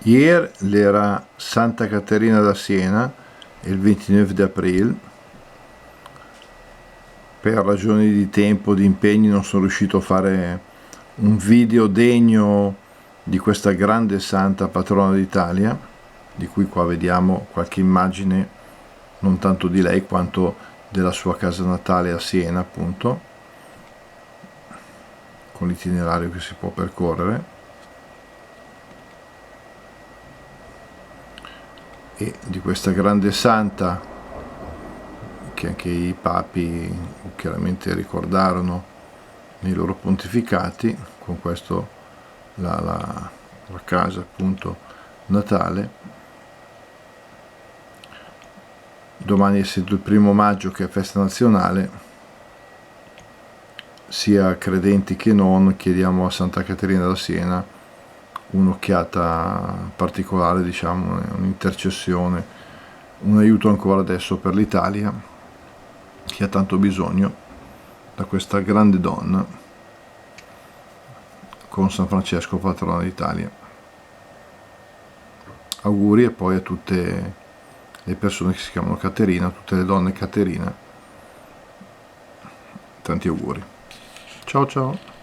Ieri era Santa Caterina da Siena, il 29 d'aprile. Per ragioni di tempo, di impegni, non sono riuscito a fare un video degno di questa grande santa patrona d'Italia, di cui qua vediamo qualche immagine, non tanto di lei quanto della sua casa natale a Siena, appunto, con l'itinerario che si può percorrere. E di questa grande santa che anche i papi chiaramente ricordarono nei loro pontificati, con questo la casa appunto natale. Domani, essendo il 1° maggio che è festa nazionale, sia credenti che non, chiediamo a Santa Caterina da Siena un'occhiata particolare, diciamo, un'intercessione, un aiuto ancora adesso per l'Italia, che ha tanto bisogno da questa grande donna, con San Francesco patrono d'Italia. Auguri, e poi a tutte le persone che si chiamano Caterina, tutte le donne Caterina, tanti auguri. Ciao ciao.